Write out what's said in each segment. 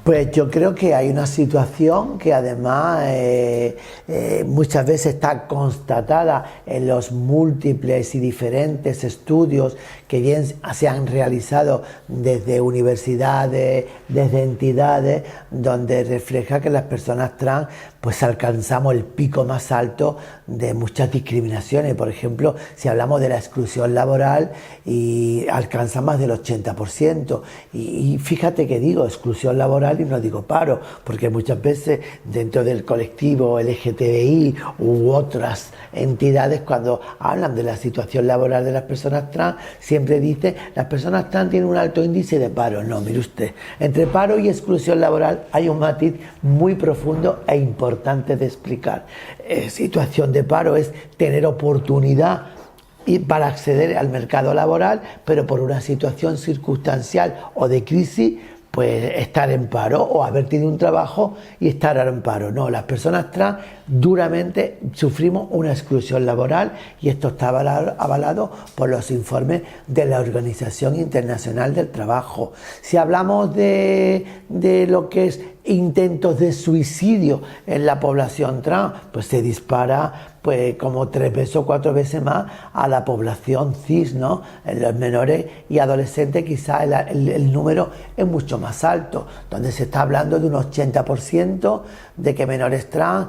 Pues yo creo que hay una situación que además muchas veces está constatada en los múltiples y diferentes estudios que bien se han realizado desde universidades, desde entidades, donde refleja que las personas trans pues alcanzamos el pico más alto de muchas discriminaciones. Por ejemplo, si hablamos de la exclusión laboral, y alcanza más del 80%. Y fíjate que digo exclusión laboral y no digo paro, porque muchas veces dentro del colectivo LGTBI u otras entidades, cuando hablan de la situación laboral de las personas trans, siempre dicen las personas trans tienen un alto índice de paro. No, mire usted, entre paro y exclusión laboral hay un matiz muy profundo e importante de explicar. Situación de paro es tener oportunidad y para acceder al mercado laboral, pero por una situación circunstancial o de crisis, pues estar en paro, o haber tenido un trabajo y estar en paro. No, las personas trans duramente sufrimos una exclusión laboral, y esto está avalado por los informes de la Organización Internacional del Trabajo. Si hablamos de lo que es intentos de suicidio en la población trans, pues se dispara pues como 3 veces o 4 veces más a la población cis, ¿no? En los menores y adolescentes quizás el número es mucho más alto, donde se está hablando de un 80% de que menores trans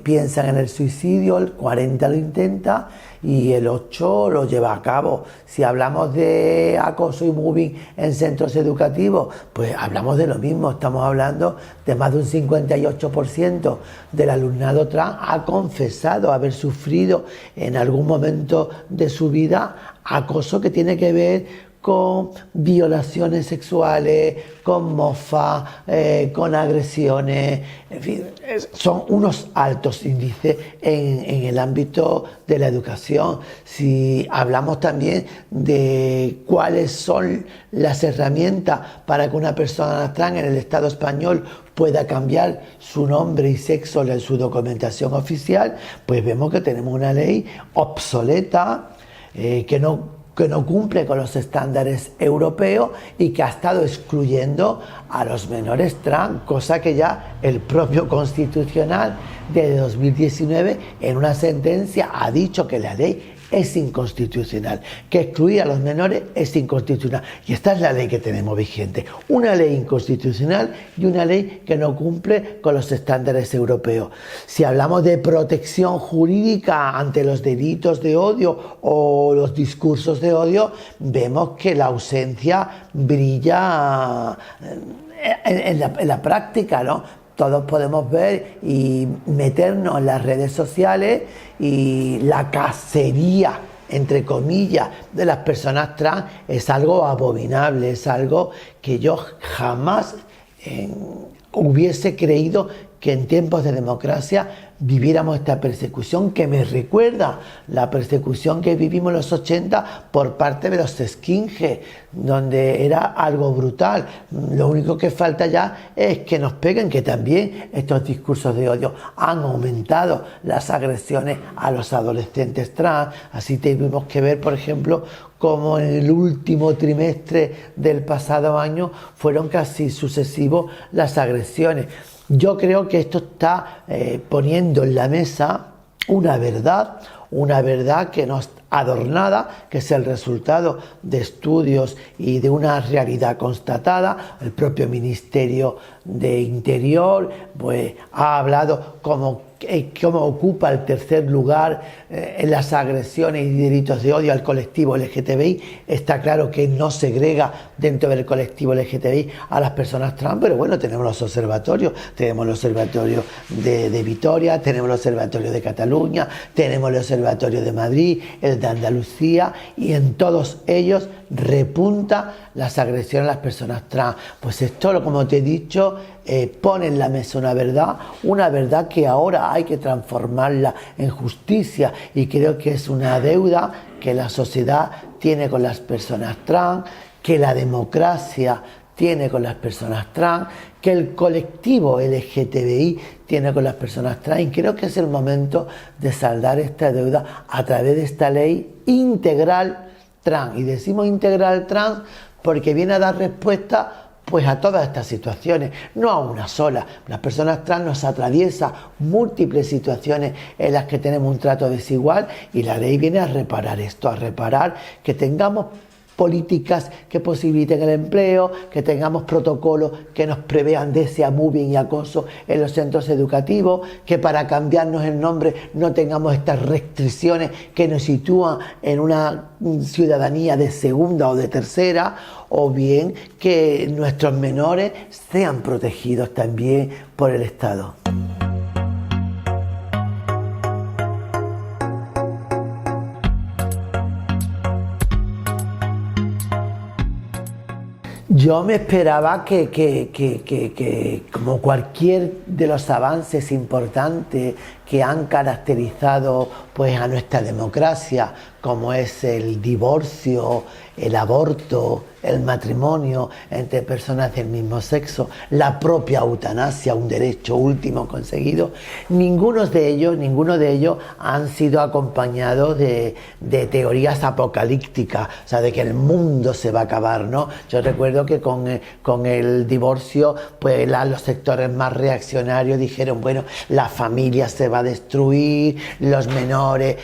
piensan en el suicidio, el 40% lo intenta y el 8% lo lleva a cabo. Si hablamos de acoso y mobbing en centros educativos, pues hablamos de lo mismo. Estamos hablando de más de un 58% del alumnado trans ha confesado haber sufrido en algún momento de su vida acoso que tiene que ver con violaciones sexuales, con mofa, con agresiones, en fin, son unos altos índices en el ámbito de la educación. Si hablamos también de cuáles son las herramientas para que una persona trans en el Estado español pueda cambiar su nombre y sexo en su documentación oficial, pues vemos que tenemos una ley obsoleta, que no cumple con los estándares europeos y que ha estado excluyendo a los menores trans, cosa que ya el propio Constitucional de 2019 en una sentencia ha dicho que la ley es inconstitucional, que excluir a los menores es inconstitucional. Y esta es la ley que tenemos vigente, una ley inconstitucional y una ley que no cumple con los estándares europeos. Si hablamos de protección jurídica ante los delitos de odio o los discursos de odio, vemos que la ausencia brilla en la práctica, ¿no? Todos podemos ver y meternos en las redes sociales y la cacería, entre comillas, de las personas trans es algo abominable, es algo que yo jamás hubiese creído que en tiempos de democracia viviéramos esta persecución, que me recuerda la persecución que vivimos en los 80 por parte de los skinheads, donde era algo brutal. Lo único que falta ya es que nos peguen, que también estos discursos de odio han aumentado las agresiones a los adolescentes trans. Así tuvimos que ver, por ejemplo, como en el último trimestre del pasado año fueron casi sucesivos las agresiones. Yo creo que esto está poniendo en la mesa una verdad que no es adornada, que es el resultado de estudios y de una realidad constatada. El propio Ministerio de Interior pues ha hablado cómo ocupa el tercer lugar en las agresiones y delitos de odio al colectivo LGTBI. Está claro que no segrega dentro del colectivo LGTBI a las personas trans, pero bueno, tenemos los observatorios, tenemos el observatorio de Vitoria, tenemos el observatorio de Cataluña, tenemos el observatorio de Madrid, el de Andalucía, y en todos ellos repunta las agresiones a las personas trans. Pues esto, como te he dicho, pone en la mesa una verdad que ahora hay que transformarla en justicia, y creo que es una deuda que la sociedad tiene con las personas trans, que la democracia tiene con las personas trans, que el colectivo LGTBI tiene con las personas trans, y creo que es el momento de saldar esta deuda a través de esta ley integral trans. Y decimos integral trans porque viene a dar respuesta Pues a todas estas situaciones, no a una sola. Las personas trans nos atraviesa múltiples situaciones en las que tenemos un trato desigual y la ley viene a reparar esto, a reparar que tengamos políticas que posibiliten el empleo, que tengamos protocolos que nos prevean DSA, mobbing y acoso en los centros educativos, que para cambiarnos el nombre no tengamos estas restricciones que nos sitúan en una ciudadanía de segunda o de tercera, o bien que nuestros menores sean protegidos también por el Estado. Yo me esperaba que como cualquier de los avances importantes que han caracterizado pues a nuestra democracia, como es el divorcio, el aborto, el matrimonio entre personas del mismo sexo, la propia eutanasia, un derecho último conseguido, ninguno de ellos han sido acompañados de teorías apocalípticas, o sea, de que el mundo se va a acabar, ¿no? Yo recuerdo que con el divorcio, pues los sectores más reaccionarios dijeron, bueno, la familia se va a destruir, los menores,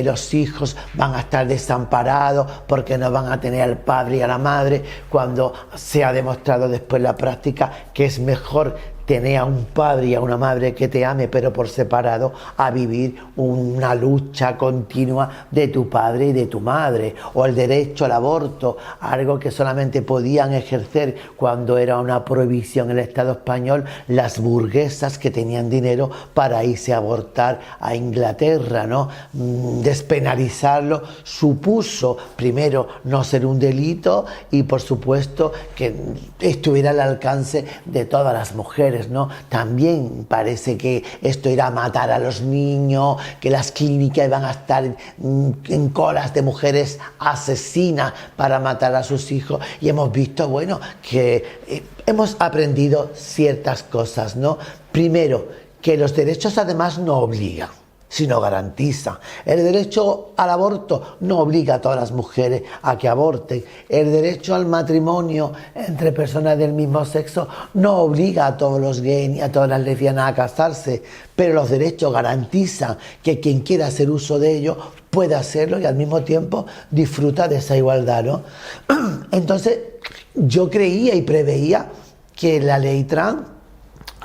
los hijos van a estar desamparados porque no van a tener al padre y a la madre, cuando se ha demostrado después en la práctica que es mejor tener a un padre y a una madre que te ame pero por separado, a vivir una lucha continua de tu padre y de tu madre, o el derecho al aborto, algo que solamente podían ejercer cuando era una prohibición en el Estado español las burguesas que tenían dinero para irse a abortar a Inglaterra, ¿no? Despenalizarlo supuso primero no ser un delito y por supuesto que estuviera al alcance de todas las mujeres, ¿no? También parece que esto irá a matar a los niños, que las clínicas van a estar en colas de mujeres asesinas para matar a sus hijos, y hemos visto, bueno, que hemos aprendido ciertas cosas, ¿no? Primero, que los derechos además no obligan, sino garantiza. El derecho al aborto no obliga a todas las mujeres a que aborten. El derecho al matrimonio entre personas del mismo sexo no obliga a todos los gays ni a todas las lesbianas a casarse, pero los derechos garantizan que quien quiera hacer uso de ellos puede hacerlo y al mismo tiempo disfruta de esa igualdad, ¿no? Entonces, yo creía y preveía que la ley trans,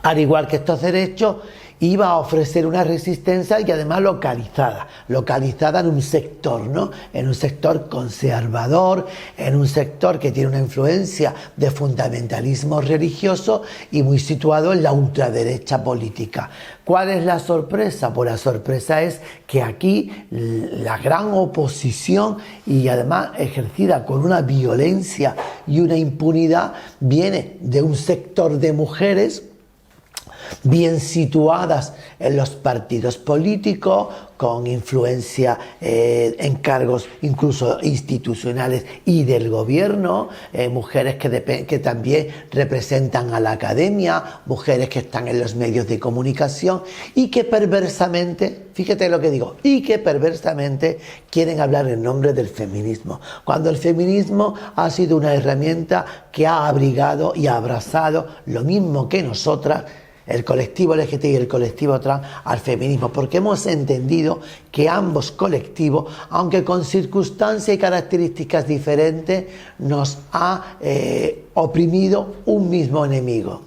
al igual que estos derechos, iba a ofrecer una resistencia y además localizada en un sector, ¿no? En un sector conservador, en un sector que tiene una influencia de fundamentalismo religioso y muy situado en la ultraderecha política. ¿Cuál es la sorpresa? Pues la sorpresa es que aquí la gran oposición, y además ejercida con una violencia y una impunidad, viene de un sector de mujeres bien situadas en los partidos políticos, con influencia en cargos incluso institucionales y del gobierno, mujeres que también representan a la academia, mujeres que están en los medios de comunicación y que perversamente, fíjate lo que digo, y que perversamente quieren hablar en nombre del feminismo, cuando el feminismo ha sido una herramienta que ha abrigado y abrazado lo mismo que nosotras, el colectivo LGTBI y el colectivo trans, al feminismo, porque hemos entendido que ambos colectivos, aunque con circunstancias y características diferentes, nos ha oprimido un mismo enemigo,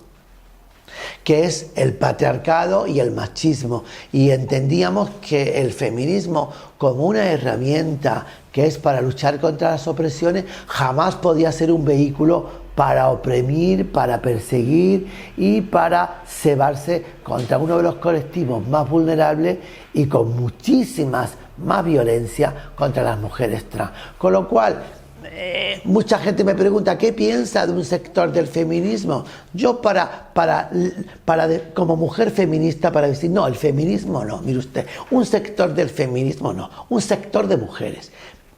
que es el patriarcado y el machismo, y entendíamos que el feminismo como una herramienta que es para luchar contra las opresiones jamás podía ser un vehículo para oprimir, para perseguir y para cebarse contra uno de los colectivos más vulnerables y con muchísimas más violencia contra las mujeres trans. Con lo cual, mucha gente me pregunta ¿qué piensa de un sector del feminismo? Yo como mujer feminista, para decir no, el feminismo no, mire usted, un sector del feminismo no, un sector de mujeres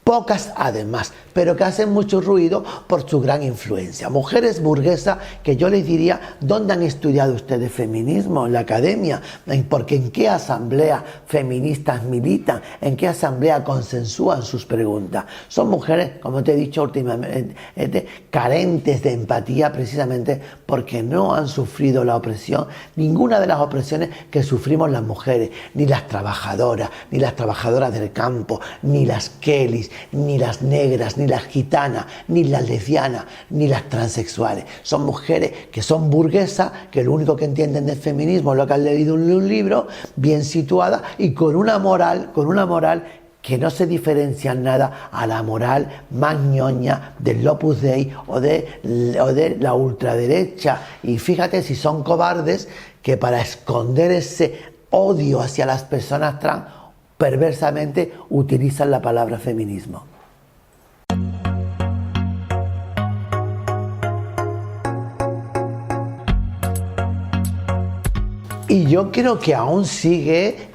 pocas además, pero que hacen mucho ruido por su gran influencia. Mujeres burguesas que yo les diría, ¿dónde han estudiado ustedes feminismo? En la academia, porque ¿en qué asamblea feministas militan? ¿En qué asamblea consensúan sus preguntas? Son mujeres, como te he dicho últimamente, carentes de empatía precisamente porque no han sufrido la opresión, ninguna de las opresiones que sufrimos las mujeres, ni las trabajadoras del campo, ni las Kellys, ni las negras, ni las gitanas, ni las lesbianas, ni las transexuales. Son mujeres que son burguesas, que lo único que entienden del feminismo es lo que han leído en un libro, bien situadas y con una moral que no se diferencia en nada a la moral más ñoña del Opus Dei o de la ultraderecha. Y fíjate si son cobardes que para esconder ese odio hacia las personas trans perversamente utilizan la palabra feminismo. Y yo creo que aún sigue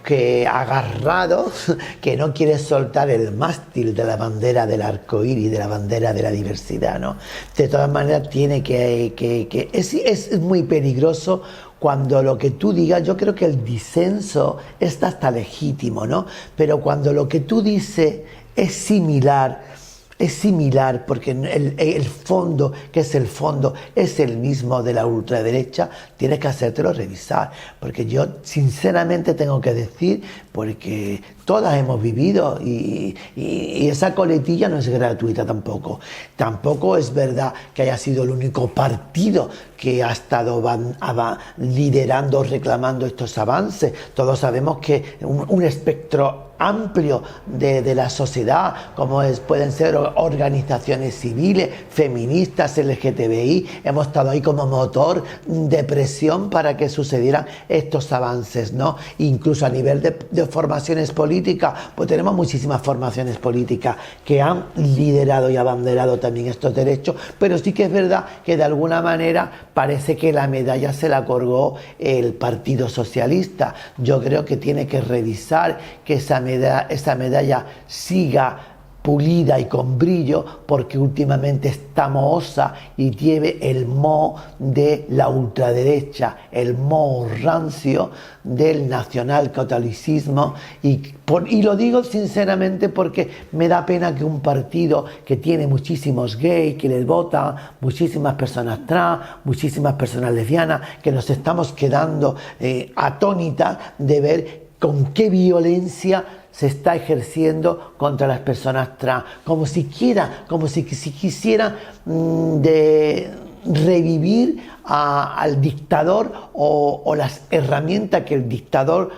agarrado, que no quiere soltar el mástil de la bandera del arco iris, de la bandera de la diversidad, ¿no? De todas maneras, tiene es muy peligroso cuando lo que tú digas, yo creo que el disenso está hasta legítimo, ¿no? Pero cuando lo que tú dices es similar, porque el fondo, que es el fondo, es el mismo de la ultraderecha, tienes que hacértelo revisar. Porque yo sinceramente tengo que decir, porque todas hemos vivido y esa coletilla no es gratuita tampoco. Tampoco es verdad que haya sido el único partido que ha estado liderando, reclamando estos avances. Todos sabemos que un espectro amplio de la sociedad, como pueden ser organizaciones civiles, feministas, LGTBI, hemos estado ahí como motor de presión para que sucedieran estos avances, ¿no? Incluso a nivel de formaciones políticas, pues tenemos muchísimas formaciones políticas que han liderado y abanderado también estos derechos, pero sí que es verdad que de alguna manera parece que la medalla se la colgó el Partido Socialista. Yo creo que tiene que revisar que esa medalla siga pulida y con brillo, porque últimamente está mohosa y lleve el moho de la ultraderecha, el moho rancio del nacionalcatolicismo y lo digo sinceramente porque me da pena que un partido que tiene muchísimos gays que les votan, muchísimas personas trans, muchísimas personas lesbianas, que nos estamos quedando atónitas de ver con qué violencia se está ejerciendo contra las personas trans, como si quisieran revivir al dictador o las herramientas que el dictador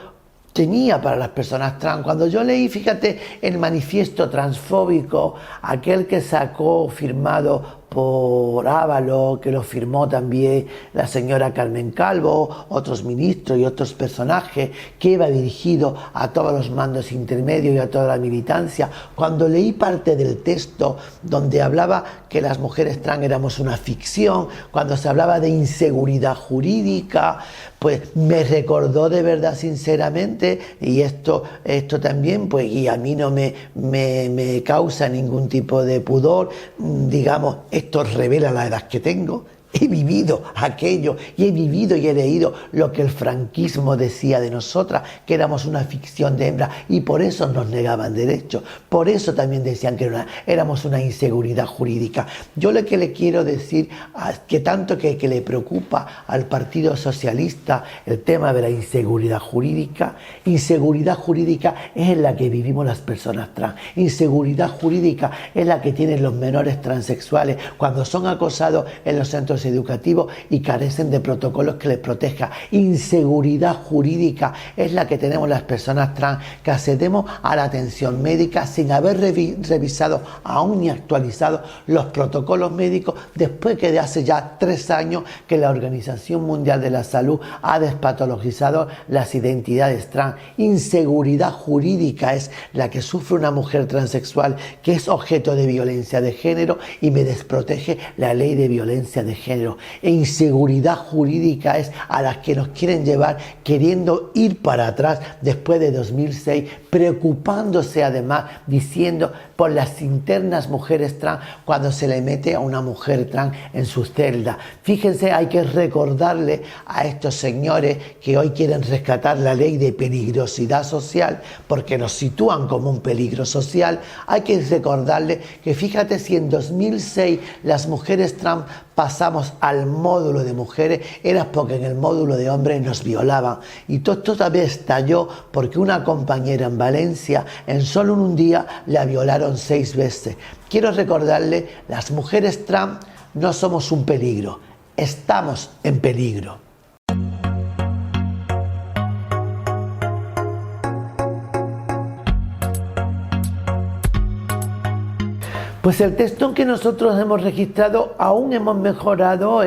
tenía para las personas trans. Cuando yo leí, fíjate, el manifiesto transfóbico, aquel que sacó firmado por Ávalo, que lo firmó también la señora Carmen Calvo, otros ministros y otros personajes, que iba dirigido a todos los mandos intermedios y a toda la militancia. Cuando leí parte del texto donde hablaba que las mujeres trans éramos una ficción, cuando se hablaba de inseguridad jurídica, pues me recordó de verdad sinceramente, y esto también, pues, y a mí no me causa ningún tipo de pudor, digamos, esto revela la edad que tengo. He vivido aquello y he vivido y he leído lo que el franquismo decía de nosotras, que éramos una ficción de hembra, y por eso nos negaban derechos, por eso también decían que éramos una inseguridad jurídica. Yo lo que le quiero decir, que tanto que le preocupa al Partido Socialista el tema de la inseguridad jurídica es en la que vivimos las personas trans, inseguridad jurídica es la que tienen los menores transexuales cuando son acosados en los centros educativos y carecen de protocolos que les protejan. Inseguridad jurídica es la que tenemos las personas trans, que accedemos a la atención médica sin haber revisado aún ni actualizado los protocolos médicos, después que de hace ya 3 años que la Organización Mundial de la Salud ha despatologizado las identidades trans. Inseguridad jurídica es la que sufre una mujer transexual que es objeto de violencia de género y me desprotege la ley de violencia de género. E inseguridad jurídica es a las que nos quieren llevar queriendo ir para atrás después de 2006, preocupándose además, diciendo por las internas mujeres trans cuando se le mete a una mujer trans en su celda. Fíjense, hay que recordarle a estos señores que hoy quieren rescatar la ley de peligrosidad social porque nos sitúan como un peligro social. Hay que recordarle que fíjate si en 2006 las mujeres trans pasamos al módulo de mujeres, era porque en el módulo de hombres nos violaban. Y todo esto también estalló porque una compañera en Valencia, en solo un día, la violaron 6 veces. Quiero recordarle, las mujeres trans no somos un peligro, estamos en peligro. Pues el texto que nosotros hemos registrado aún hemos mejorado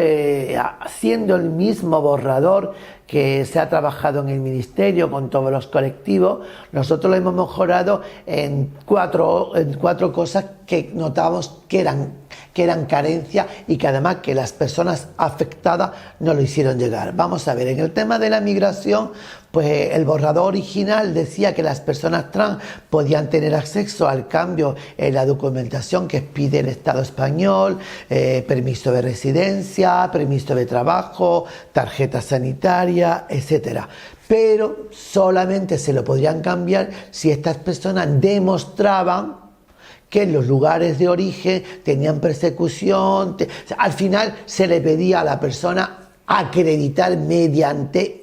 haciendo el mismo borrador que se ha trabajado en el Ministerio con todos los colectivos. Nosotros lo hemos mejorado en cuatro cosas que notábamos que eran carencias y que además que las personas afectadas no lo hicieron llegar. Vamos a ver, en el tema de la migración, pues el borrador original decía que las personas trans podían tener acceso al cambio en la documentación que pide el Estado español, permiso de residencia, permiso de trabajo, tarjeta sanitaria, etcétera. Pero solamente se lo podrían cambiar si estas personas demostraban que en los lugares de origen tenían persecución. Al final se le pedía a la persona acreditar mediante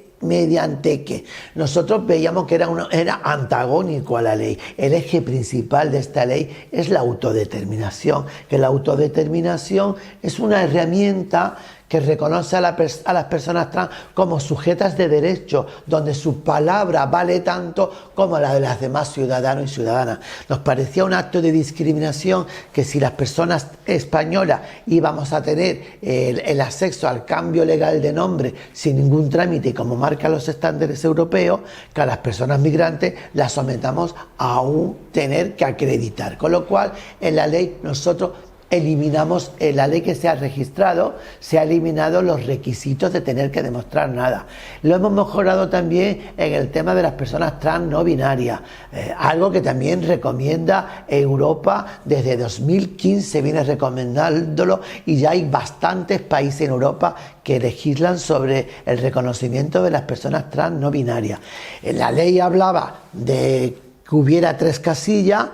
que nosotros veíamos que era antagónico a la ley. El eje principal de esta ley es la autodeterminación, que la autodeterminación es una herramienta que reconoce a las personas trans como sujetas de derecho, donde su palabra vale tanto como la de las demás ciudadanos y ciudadanas. Nos parecía un acto de discriminación que si las personas españolas íbamos a tener el acceso al cambio legal de nombre sin ningún trámite, como marcan los estándares europeos, que a las personas migrantes las sometamos a un tener que acreditar. Con lo cual, en la ley nosotros eliminamos, en la ley que se ha registrado, se ha eliminado los requisitos de tener que demostrar nada. Lo hemos mejorado también en el tema de las personas trans no binarias, algo que también recomienda Europa desde 2015, viene recomendándolo, y ya hay bastantes países en Europa que legislan sobre el reconocimiento de las personas trans no binarias. La ley hablaba de que hubiera 3 casillas,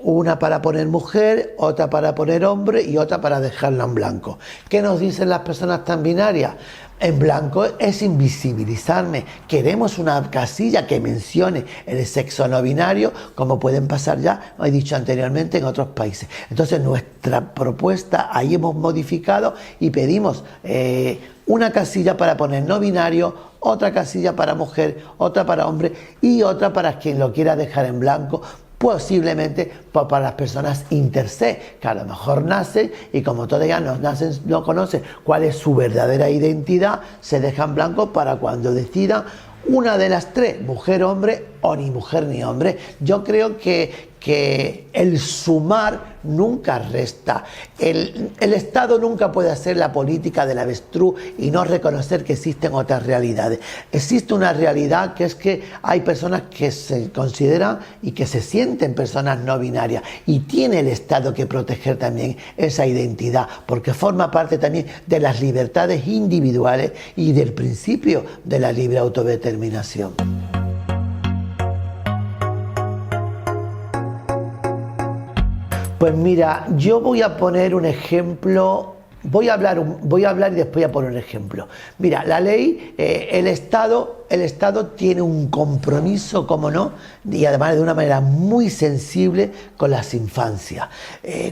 una para poner mujer, otra para poner hombre y otra para dejarla en blanco. ¿Qué nos dicen las personas tan binarias? En blanco es invisibilizarme. Queremos una casilla que mencione el sexo no binario, como pueden pasar ya, lo he dicho anteriormente, en otros países. Entonces nuestra propuesta, ahí hemos modificado y pedimos una casilla para poner no binario, otra casilla para mujer, otra para hombre y otra para quien lo quiera dejar en blanco, posiblemente para las personas intersex, que a lo mejor nacen y como todavía no conocen cuál es su verdadera identidad, se dejan blanco para cuando decidan una de las 3, mujer, hombre o ni mujer ni hombre. Yo creo que el sumar nunca resta. El Estado nunca puede hacer la política del avestruz y no reconocer que existen otras realidades. Existe una realidad que es que hay personas que se consideran y que se sienten personas no binarias y tiene el Estado que proteger también esa identidad porque forma parte también de las libertades individuales y del principio de la libre autodeterminación. Pues mira, yo voy a poner un ejemplo, voy a hablar y después voy a poner un ejemplo. Mira, la ley, el Estado tiene un compromiso, como no, y además de una manera muy sensible con las infancias.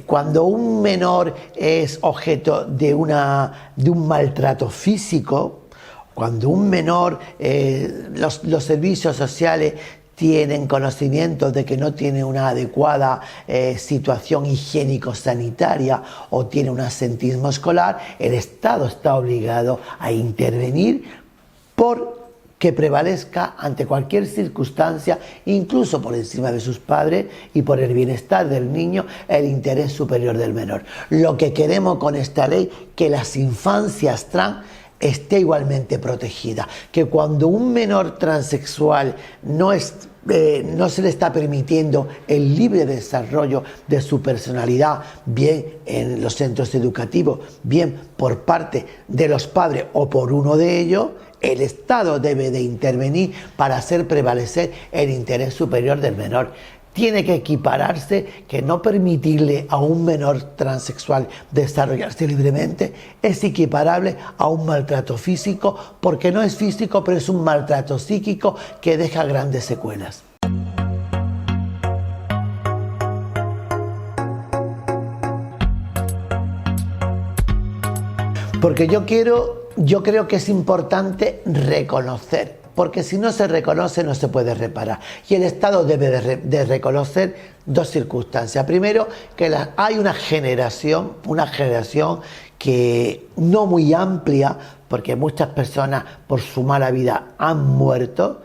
Cuando un menor es objeto de un maltrato físico, cuando un menor, los servicios sociales tienen conocimiento de que no tiene una adecuada situación higiénico-sanitaria o tiene un asentismo escolar, el Estado está obligado a intervenir por que prevalezca ante cualquier circunstancia, incluso por encima de sus padres y por el bienestar del niño, el interés superior del menor. Lo que queremos con esta ley, que las infancias trans esté igualmente protegida, que cuando un menor transexual no es no se le está permitiendo el libre desarrollo de su personalidad, bien en los centros educativos, bien por parte de los padres o por uno de ellos, el Estado debe de intervenir para hacer prevalecer el interés superior del menor. Tiene que equipararse, que no permitirle a un menor transexual desarrollarse libremente es equiparable a un maltrato físico, porque no es físico, pero es un maltrato psíquico que deja grandes secuelas. Porque yo creo que es importante reconocer, porque si no se reconoce no se puede reparar. Y el Estado debe de reconocer dos circunstancias. Primero, que hay una generación que no muy amplia, porque muchas personas por su mala vida han muerto,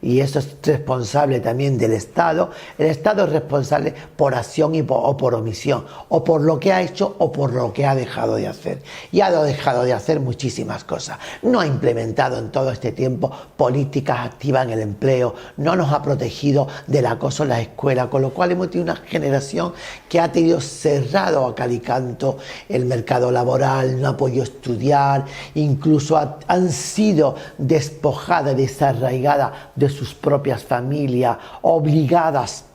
y eso es responsable también del Estado. El Estado es responsable por acción o por omisión, o por lo que ha hecho o por lo que ha dejado de hacer. Y ha dejado de hacer muchísimas cosas. No ha implementado en todo este tiempo políticas activas en el empleo, no nos ha protegido del acoso en las escuelas, con lo cual hemos tenido una generación que ha tenido cerrado a cal y canto el mercado laboral, no ha podido estudiar, incluso han sido despojadas, desarraigadas de sus propias familias, obligadas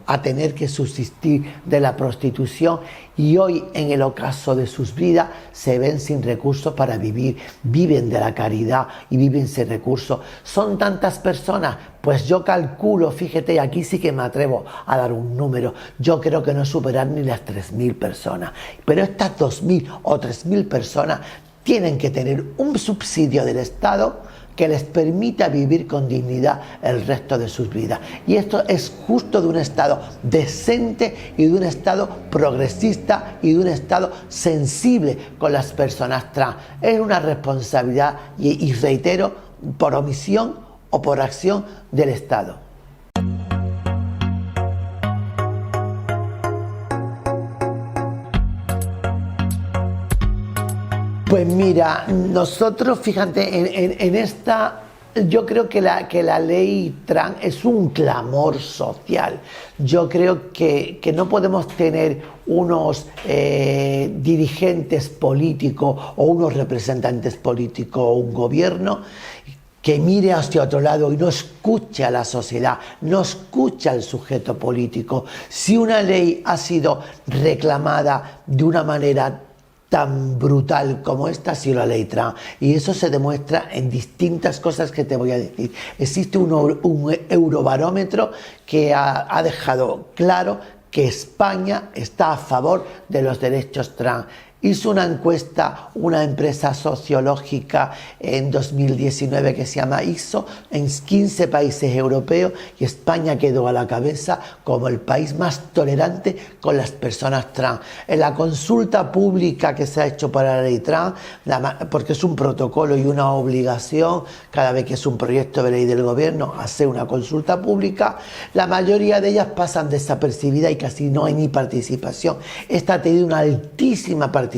a tener que subsistir de la prostitución, y hoy en el ocaso de sus vidas se ven sin recursos para vivir, viven de la caridad y viven sin recursos. Son tantas personas, pues yo calculo, fíjate, aquí sí que me atrevo a dar un número, yo creo que no superan ni las 3.000 personas, pero estas 2.000 o 3.000 personas tienen que tener un subsidio del Estado que les permita vivir con dignidad el resto de sus vidas. Y esto es justo de un Estado decente y de un Estado progresista y de un Estado sensible con las personas trans. Es una responsabilidad, y reitero, por omisión o por acción del Estado. Pues mira, nosotros, fíjate, en esta, yo creo que la ley trans es un clamor social. Yo creo que no podemos tener unos dirigentes políticos o unos representantes políticos o un gobierno que mire hacia otro lado y no escuche a la sociedad, no escuche al sujeto político. Si una ley ha sido reclamada de una manera tan brutal como esta, ha sido la ley trans, y eso se demuestra en distintas cosas que te voy a decir. Existe un eurobarómetro que ha dejado claro que España está a favor de los derechos trans. Hizo una encuesta una empresa sociológica en 2019 que se llama Ipsos en 15 países europeos, y España quedó a la cabeza como el país más tolerante con las personas trans. En la consulta pública que se ha hecho para la ley trans, porque es un protocolo y una obligación cada vez que es un proyecto de ley del gobierno hacer una consulta pública, la mayoría de ellas pasan desapercibidas y casi no hay ni participación. Esta ha tenido una altísima participación,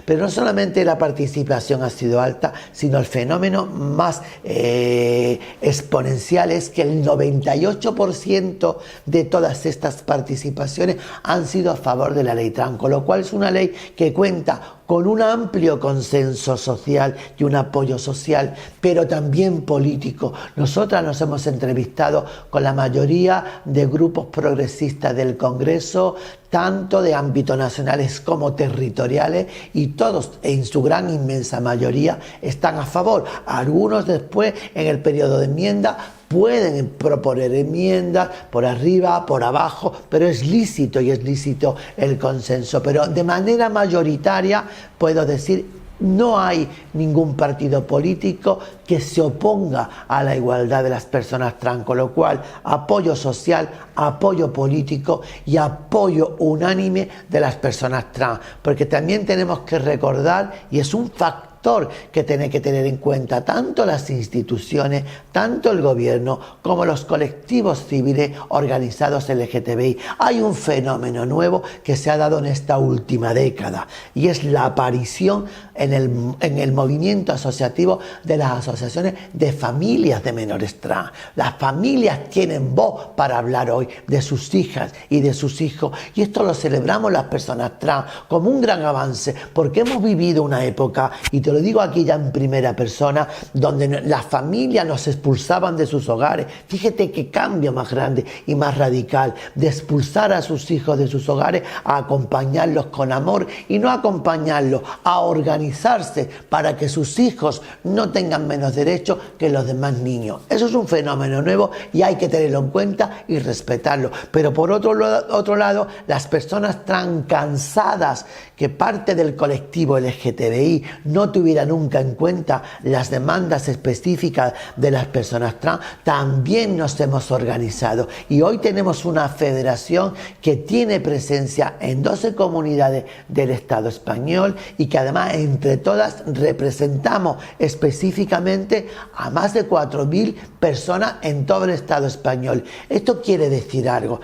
pero no solamente la participación ha sido alta, sino el fenómeno más exponencial es que el 98% de todas estas participaciones han sido a favor de la ley trans, con lo cual es una ley que cuenta con un amplio consenso social y un apoyo social, pero también político. Nosotras nos hemos entrevistado con la mayoría de grupos progresistas del Congreso, tanto de ámbito nacionales como territoriales, y todos, en su gran inmensa mayoría, están a favor. Algunos después, en el periodo de enmienda, pueden proponer enmiendas por arriba, por abajo, pero es lícito y es lícito el consenso. Pero de manera mayoritaria puedo decir, no hay ningún partido político que se oponga a la igualdad de las personas trans, con lo cual apoyo social, apoyo político y apoyo unánime de las personas trans, porque también tenemos que recordar, y es un factor factor que tiene que tener en cuenta tanto las instituciones, tanto el gobierno, como los colectivos civiles organizados LGTBI. Hay un fenómeno nuevo que se ha dado en esta última década y es la aparición en el movimiento asociativo de las asociaciones de familias de menores trans. Las familias tienen voz para hablar hoy de sus hijas y de sus hijos, y esto lo celebramos las personas trans como un gran avance, porque hemos vivido una época, y te lo digo aquí ya en primera persona, donde las familias nos expulsaban de sus hogares. Fíjate qué cambio más grande y más radical, de expulsar a sus hijos de sus hogares, a acompañarlos con amor, y no acompañarlos, a organizarse para que sus hijos no tengan menos derechos que los demás niños. Eso es un fenómeno nuevo y hay que tenerlo en cuenta y respetarlo. Pero por otro lado, las personas trans cansadas que parte del colectivo LGTBI no tuviera nunca en cuenta las demandas específicas de las personas trans, también nos hemos organizado y hoy tenemos una federación que tiene presencia en 12 comunidades del Estado español y que además entre todas representamos específicamente a más de 4.000 personas en todo el Estado español. Esto quiere decir algo,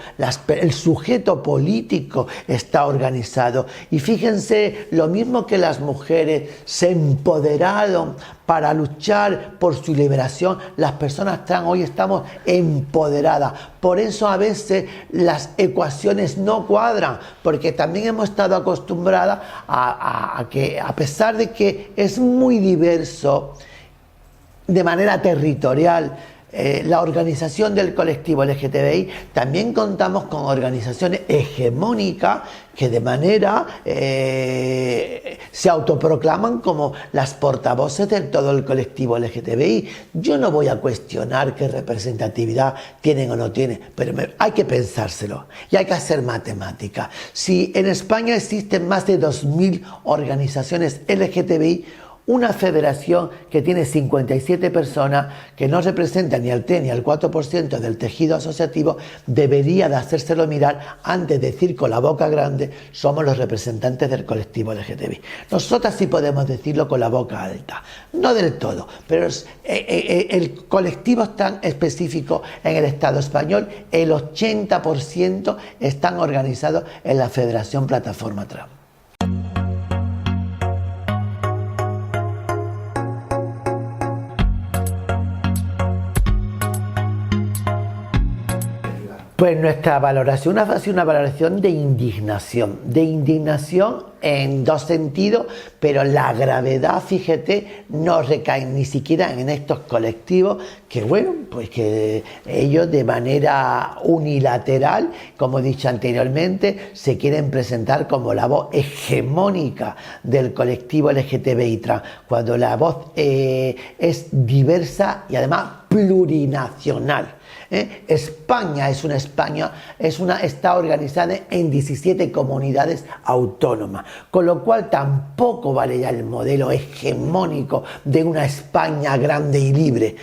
el sujeto político está organizado y fíjense, lo mismo que las mujeres se empoderaron para luchar por su liberación, las personas trans hoy estamos empoderadas. Por eso a veces las ecuaciones no cuadran, porque también hemos estado acostumbradas a que, a pesar de que es muy diverso de manera territorial, la organización del colectivo LGTBI, también contamos con organizaciones hegemónicas que de manera se autoproclaman como las portavoces de todo el colectivo LGTBI. Yo no voy a cuestionar qué representatividad tienen o no tienen, pero hay que pensárselo y hay que hacer matemática. Si en España existen más de 2.000 organizaciones LGTBI, una federación que tiene 57 personas, que no representa ni al 3 ni al 4% del tejido asociativo, debería de hacérselo mirar antes de decir con la boca grande somos los representantes del colectivo LGTBI. Nosotras sí podemos decirlo con la boca alta, no del todo, pero el colectivo es tan específico en el Estado español, el 80% están organizados en la Federación Plataforma Trans. Pues nuestra valoración ha sido una valoración de indignación en dos sentidos, pero la gravedad, fíjate, no recae ni siquiera en estos colectivos que, bueno, pues que ellos de manera unilateral, como he dicho anteriormente, se quieren presentar como la voz hegemónica del colectivo LGTBI trans, cuando la voz es diversa y además plurinacional. España está organizada en 17 comunidades autónomas, con lo cual tampoco vale ya el modelo hegemónico de una España grande y libre.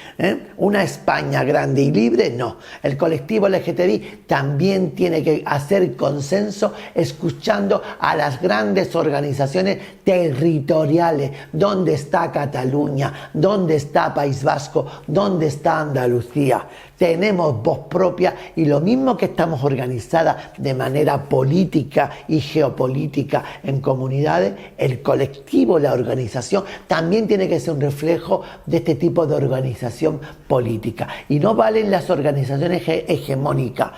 Una España grande y libre, no. El colectivo LGTBI también tiene que hacer consenso escuchando a las grandes organizaciones territoriales. ¿Dónde está Cataluña? ¿Dónde está País Vasco? ¿Dónde está Andalucía? Tenemos voz propia y lo mismo que estamos organizadas de manera política y geopolítica en comunidades, el colectivo, la organización, también tiene que ser un reflejo de este tipo de organización política. Y no valen las organizaciones hegemónicas.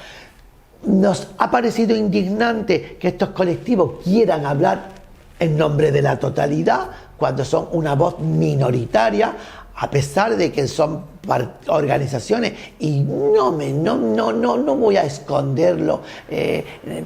Nos ha parecido indignante que estos colectivos quieran hablar en nombre de la totalidad cuando son una voz minoritaria, a pesar de que son organizaciones, y no voy a esconderlo,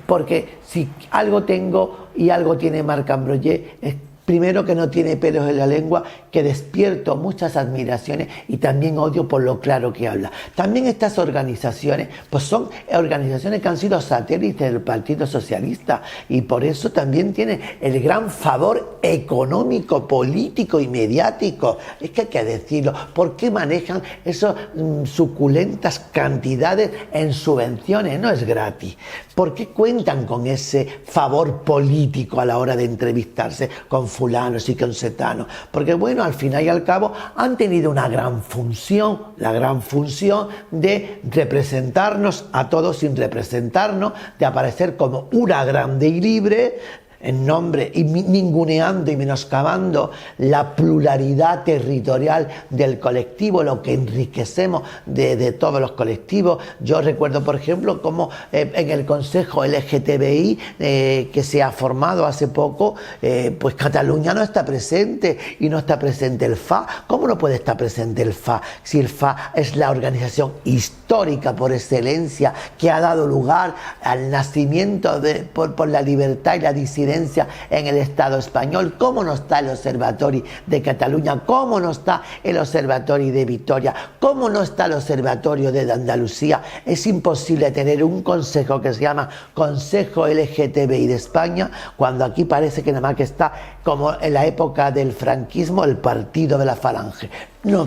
porque si algo tengo y algo tiene Marc Ambroyer, es primero que no tiene pelos en la lengua, que despierto muchas admiraciones y también odio por lo claro que habla. También estas organizaciones, pues son organizaciones que han sido satélites del Partido Socialista y por eso también tienen el gran favor económico, político y mediático. Es que hay que decirlo. ¿Por qué manejan esas suculentas cantidades en subvenciones? No es gratis. ¿Por qué cuentan con ese favor político a la hora de entrevistarse? Con fulanos y con setanos, porque bueno, al final y al cabo han tenido una gran función, la gran función de representarnos a todos sin representarnos, de aparecer como una grande y libre, en nombre y ninguneando y menoscabando la pluralidad territorial del colectivo, lo que enriquecemos de todos los colectivos. Yo recuerdo, por ejemplo, cómo en el Consejo LGTBI que se ha formado hace poco, pues Cataluña no está presente y no está presente el FA. ¿Cómo no puede estar presente el FA si el FA es la organización histórica por excelencia que ha dado lugar al nacimiento por la libertad y la disidencia en el Estado español? ¿Cómo no está el Observatori de Cataluña? ¿Cómo no está el Observatori de Vitoria? ¿Cómo no está el Observatorio de Andalucía? Es imposible tener un consejo que se llama Consejo LGTBI de España, cuando aquí parece que nada más que está, como en la época del franquismo, el partido de la Falange. No,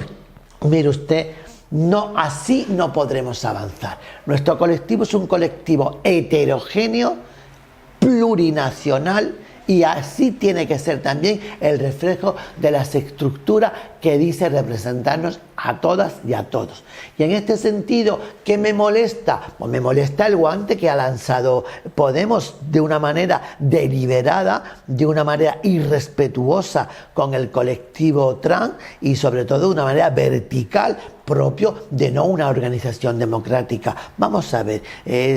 mire usted, no, así no podremos avanzar. Nuestro colectivo es un colectivo heterogéneo, plurinacional, y así tiene que ser también el reflejo de las estructuras que dice representarnos a todas y a todos. Y en este sentido, ¿qué me molesta? Pues me molesta el guante que ha lanzado Podemos de una manera deliberada, de una manera irrespetuosa con el colectivo trans y sobre todo de una manera vertical, propio de no una organización democrática. Vamos a ver,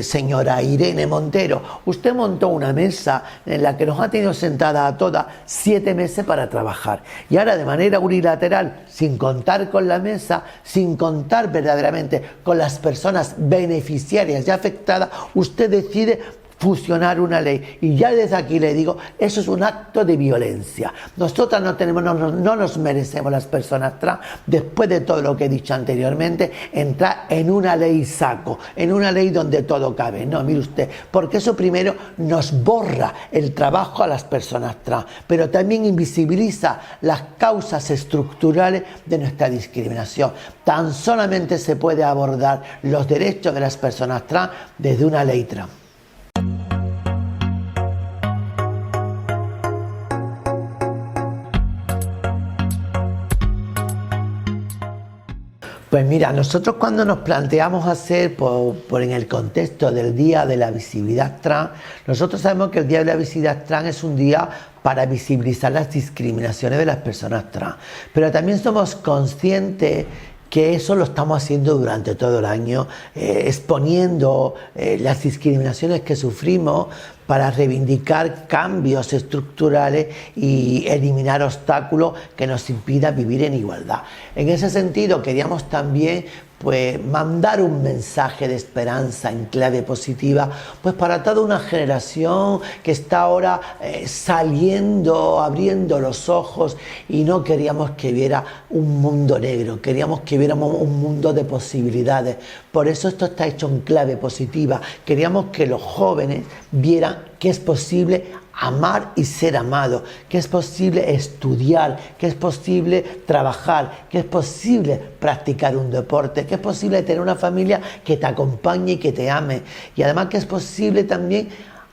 señora Irene Montero, usted montó una mesa en la que nos ha tenido sentada a todas 7 meses para trabajar, y ahora de manera unilateral, sin contar con la mesa, sin contar verdaderamente con las personas beneficiarias y afectadas, usted decide fusionar una ley. Y ya desde aquí le digo, eso es un acto de violencia. Nosotras no nos merecemos, las personas trans, después de todo lo que he dicho anteriormente, entrar en una ley saco, en una ley donde todo cabe. No, mire usted, porque eso primero nos borra el trabajo a las personas trans, pero también invisibiliza las causas estructurales de nuestra discriminación. Tan solamente se puede abordar los derechos de las personas trans desde una ley trans. Pues mira, nosotros cuando nos planteamos hacer, en el contexto del Día de la Visibilidad Trans, nosotros sabemos que el Día de la Visibilidad Trans es un día para visibilizar las discriminaciones de las personas trans, pero también somos conscientes que eso lo estamos haciendo durante todo el año, exponiendo las discriminaciones que sufrimos para reivindicar cambios estructurales y eliminar obstáculos que nos impidan vivir en igualdad. En ese sentido, queríamos también mandar un mensaje de esperanza en clave positiva, pues para toda una generación que está ahora saliendo, abriendo los ojos, y no queríamos que viera un mundo negro, queríamos que viéramos un mundo de posibilidades. Por eso esto está hecho en clave positiva. Queríamos que los jóvenes vieran que es posible amar y ser amado, que es posible estudiar, que es posible trabajar, que es posible practicar un deporte, que es posible tener una familia que te acompañe y que te ame, y además que es posible también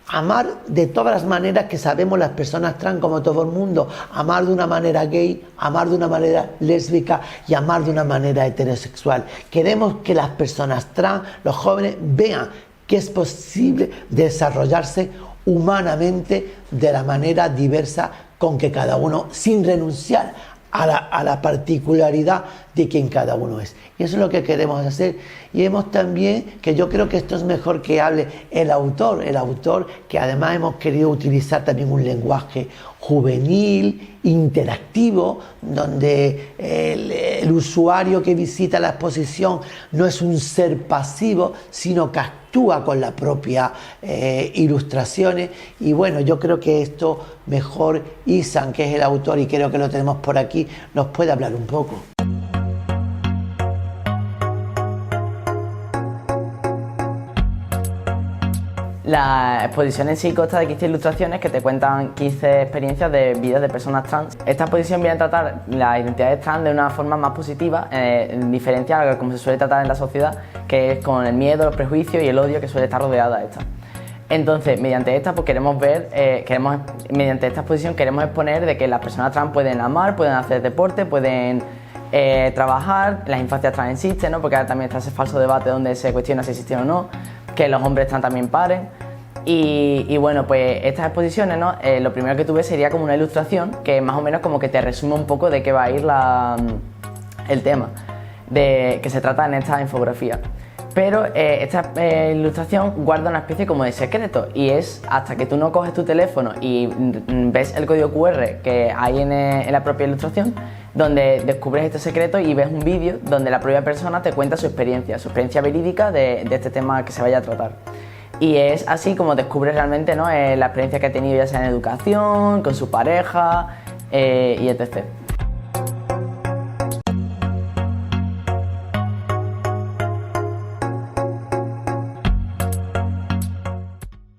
amar de todas las maneras que sabemos las personas trans, como todo el mundo, amar de una manera gay, amar de una manera lésbica y amar de una manera heterosexual. Queremos que las personas trans, los jóvenes, vean que es posible desarrollarse humanamente de la manera diversa con que cada uno, sin renunciar a la particularidad de quien cada uno es. Y eso es lo que queremos hacer. Y hemos también, que yo creo que esto es mejor que hable el autor, que además hemos querido utilizar también un lenguaje juvenil, interactivo, donde el usuario que visita la exposición no es un ser pasivo, sino que actúa con las propias ilustraciones. Y bueno, yo creo que esto mejor Isan, que es el autor y creo que lo tenemos por aquí, nos puede hablar un poco. La exposición en sí consta de 15 ilustraciones que te cuentan 15 experiencias de vidas de personas trans. Esta exposición viene a tratar las identidades trans de una forma más positiva, en diferencia a como se suele tratar en la sociedad, que es con el miedo, los prejuicios y el odio que suele estar rodeada esta. Entonces, mediante esta, pues mediante esta exposición queremos exponer de que las personas trans pueden amar, pueden hacer deporte, pueden trabajar, las infancias trans existen, ¿no? Porque ahora también está ese falso debate donde se cuestiona si existen o no, que los hombres trans también paren. Y bueno, pues estas exposiciones, ¿no? Lo primero que tuve sería como una ilustración que más o menos como que te resume un poco de qué va a ir el tema que se trata en esta infografía. Pero esta ilustración guarda una especie como de secreto, y es hasta que tú no coges tu teléfono y ves el código QR que hay en la propia ilustración, donde descubres este secreto y ves un vídeo donde la propia persona te cuenta su experiencia verídica de este tema que se vaya a tratar. Y es así como descubres realmente, ¿no? La experiencia que ha tenido, ya sea en educación, con su pareja y etc.